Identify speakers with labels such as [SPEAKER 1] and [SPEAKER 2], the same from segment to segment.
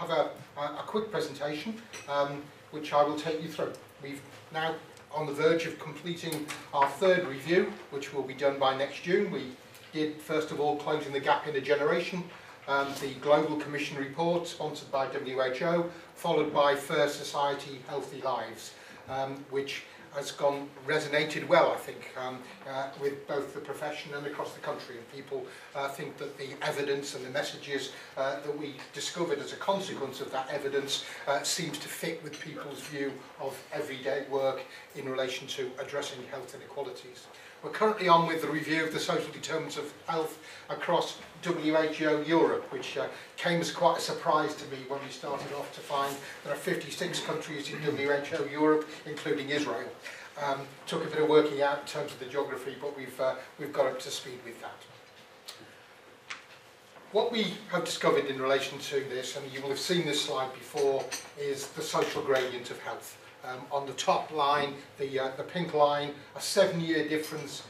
[SPEAKER 1] have a quick presentation which I will take you through. We've now on the verge of completing our third review, which will be done by next June. We did, first of all, Closing the Gap in a Generation, the Global Commission report sponsored by WHO, followed by Fair Society, Healthy Lives, which has resonated well, I think, with both the profession and across the country. And people think that the evidence and the messages that we discovered as a consequence of that evidence seems to fit with people's view of everyday work in relation to addressing health inequalities. We're currently on with the review of the social determinants of health across WHO Europe, which came as quite a surprise to me when we started off to find there are 56 countries in WHO Europe, including Israel. Took a bit of working out in terms of the geography, but we've got up to speed with that. What we have discovered in relation to this, and you will have seen this slide before, is the social gradient of health. On the top line, the pink line, a 7-year difference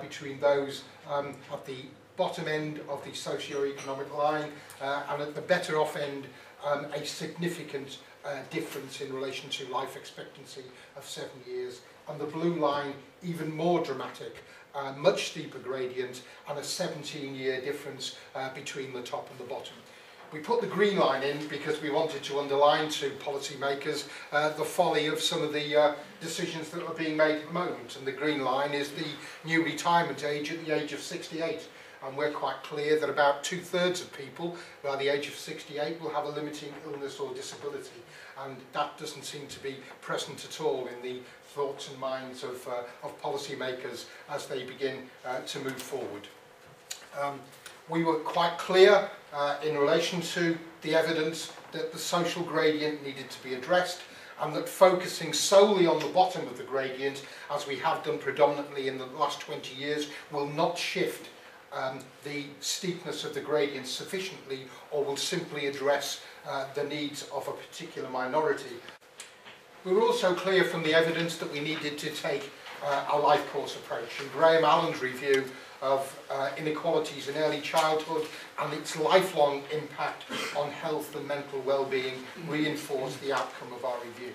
[SPEAKER 1] between those at the bottom end of the socio-economic line, and at the better off end, a significant difference in relation to life expectancy of 7 years. And the blue line, even more dramatic, much steeper gradient, and a 17-year difference between the top and the bottom. We put the green line in because we wanted to underline to policymakers the folly of some of the decisions that are being made at the moment. And the green line is the new retirement age at the age of 68. And we're quite clear that about 2/3 of people by the age of 68 will have a limiting illness or disability. And that doesn't seem to be present at all in the thoughts and minds of policymakers as they begin to move forward. We were quite clear in relation to the evidence that the social gradient needed to be addressed, and that focusing solely on the bottom of the gradient, as we have done predominantly in the last 20 years, will not shift the steepness of the gradient sufficiently, or will simply address the needs of a particular minority. We were also clear from the evidence that we needed to take a life course approach, and Graham Allen's review of inequalities in early childhood and its lifelong impact on health and mental well-being reinforced the outcome of our review.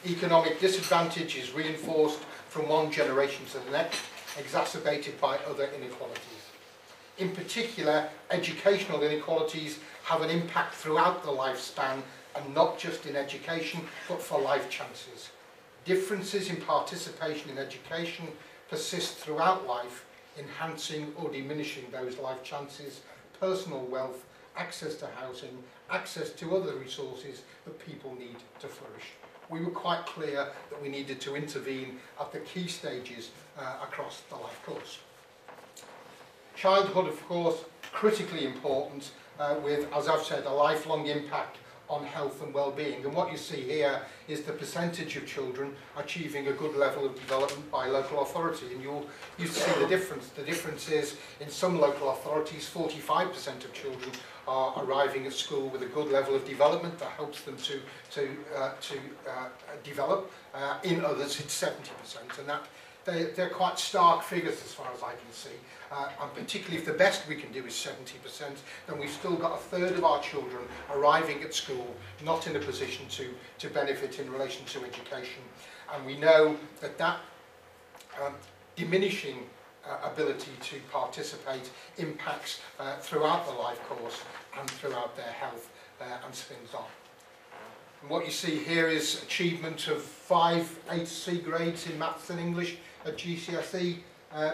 [SPEAKER 1] Economic disadvantage is reinforced from one generation to the next, exacerbated by other inequalities. In particular, educational inequalities have an impact throughout the lifespan, and not just in education, but for life chances. Differences in participation in education persist throughout life, enhancing or diminishing those life chances, personal wealth, access to housing, access to other resources that people need to flourish. We were quite clear that we needed to intervene at the key stages across the life course. Childhood, of course, critically important with, as I've said, a lifelong impact on health and well-being. And what you see here is the percentage of children achieving a good level of development by local authority. And you see the difference. The difference is, in some local authorities, 45% of children are arriving at school with a good level of development that helps them to develop. In others, it's 70%. And that they're quite stark figures as far as I can see, and particularly if the best we can do is 70%, then we've still got 1/3 of our children arriving at school not in a position to benefit in relation to education. And we know that diminishing ability to participate impacts throughout the life course and throughout their health and spins on. And what you see here is achievement of 5 HC grades in maths and English at GCSE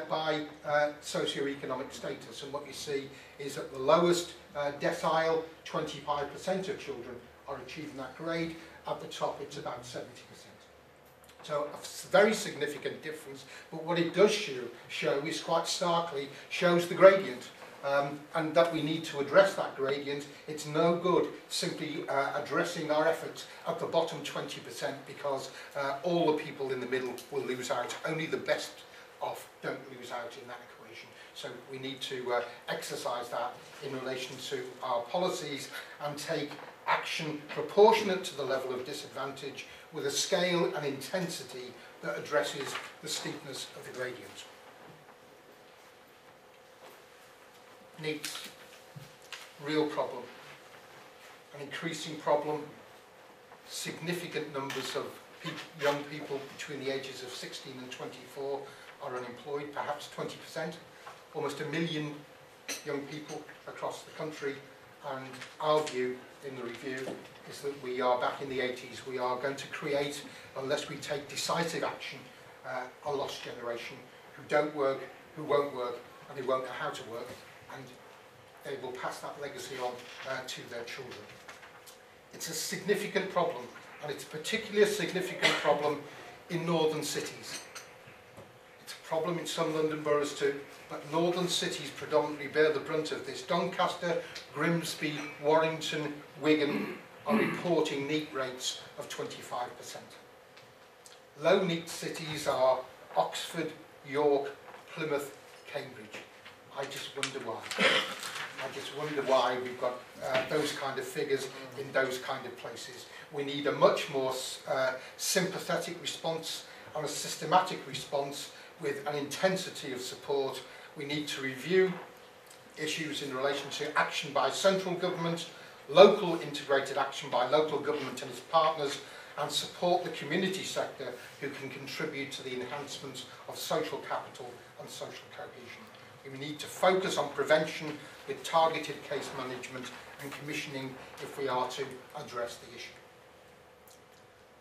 [SPEAKER 1] by socio-economic status. And what you see is at the lowest decile, 25% of children are achieving that grade. At the top, it's about 70%. So a very significant difference, but what it does show is quite starkly, shows the gradient. And that we need to address that gradient. It's no good simply addressing our efforts at the bottom 20%, because all the people in the middle will lose out. Only the best off don't lose out in that equation. So we need to exercise that in relation to our policies and take action proportionate to the level of disadvantage, with a scale and intensity that addresses the steepness of the gradient. NEETs, real problem. an increasing problem. Significant numbers of young people between the ages of 16 and 24 are unemployed, perhaps 20%. Almost 1 million young people across the country, and our view in the review is that we are back in the 80s. We are going to create, unless we take decisive action, a lost generation who don't work, who won't work, and who won't know how to work, and they will pass that legacy on to their children. It's a significant problem, and it's a particularly significant problem in northern cities. It's a problem in some London boroughs too, but northern cities predominantly bear the brunt of this. Doncaster, Grimsby, Warrington, Wigan are reporting NEET rates of 25%. Low NEET cities are Oxford, York, Plymouth, Cambridge. I just wonder why. I just wonder why we've got those kind of figures in those kind of places. We need a much more sympathetic response and a systematic response with an intensity of support. We need to review issues in relation to action by central government, local integrated action by local government and its partners, and support the community sector who can contribute to the enhancement of social capital and social cohesion. We need to focus on prevention with targeted case management and commissioning if we are to address the issue.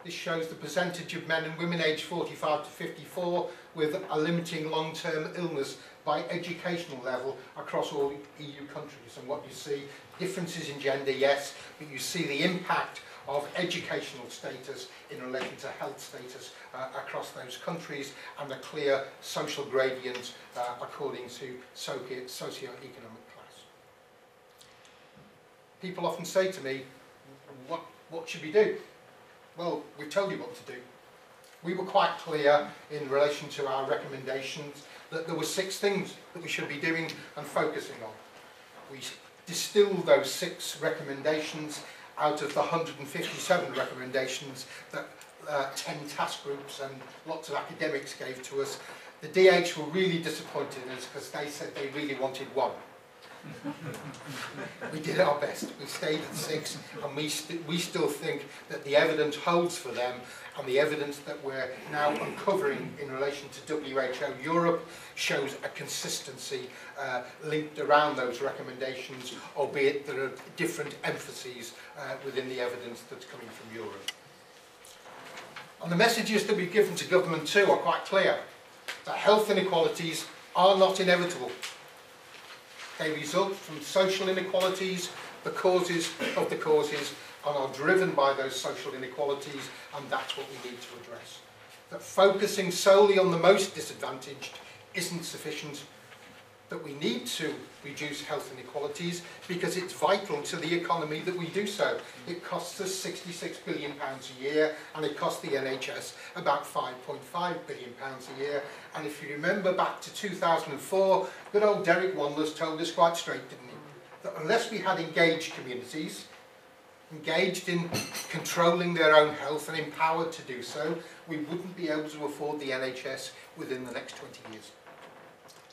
[SPEAKER 1] This shows the percentage of men and women aged 45 to 54 with a limiting long-term illness by educational level across all EU countries. And what you see, differences in gender, yes, but you see the impact of educational status in relation to health status across those countries, and a clear social gradient according to socio-economic class. People often say to me, what should we do? Well, we've told you what to do. We were quite clear in relation to our recommendations that there were 6 things that we should be doing and focusing on. We distilled those 6 recommendations out of the 157 recommendations that 10 task groups and lots of academics gave to us. The DH were really disappointed in us because they said they really wanted 1. We did our best. We stayed at 6, and we still think that the evidence holds for them, and the evidence that we're now uncovering in relation to WHO Europe shows a consistency linked around those recommendations, albeit there are different emphases within the evidence that's coming from Europe. And the messages that we've given to government too are quite clear, that health inequalities are not inevitable. They result from social inequalities, the causes of the causes, and are driven by those social inequalities, and that's what we need to address. That focusing solely on the most disadvantaged isn't sufficient, that we need to reduce health inequalities because it's vital to the economy that we do so. It costs us £66 billion a year, and it costs the NHS about £5.5 billion a year. And if you remember back to 2004, good old Derek Wanless told us quite straight, didn't he? That unless we had engaged communities, engaged in controlling their own health and empowered to do so, we wouldn't be able to afford the NHS within the next 20 years.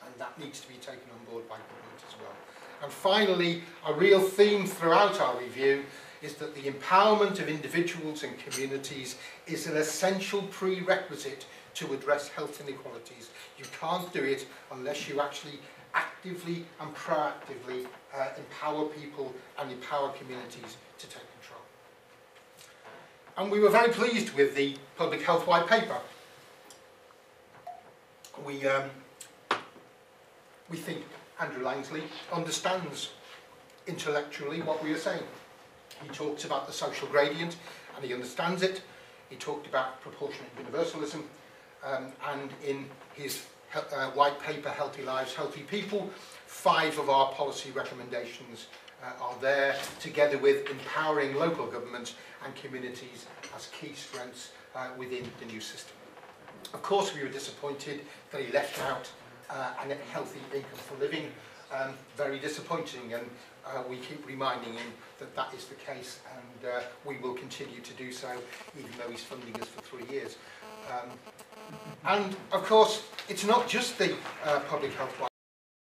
[SPEAKER 1] And that needs to be taken on board by government as well. And finally, a real theme throughout our review is that the empowerment of individuals and communities is an essential prerequisite to address health inequalities. You can't do it unless you actually actively and proactively empower people and empower communities to take control. And we were very pleased with the Public Health White Paper. We think Andrew Langsley understands intellectually what we are saying. He talks about the social gradient and he understands it. He talked about proportionate universalism, and in his white paper, Healthy Lives, Healthy People, 5 of our policy recommendations are there, together with empowering local government and communities as key strengths within the new system. Of course, we were disappointed that he left out a healthy income for living. Very disappointing, and we keep reminding him that that is the case, and we will continue to do so, even though he's funding us for 3 years. And of course, it's not just the public health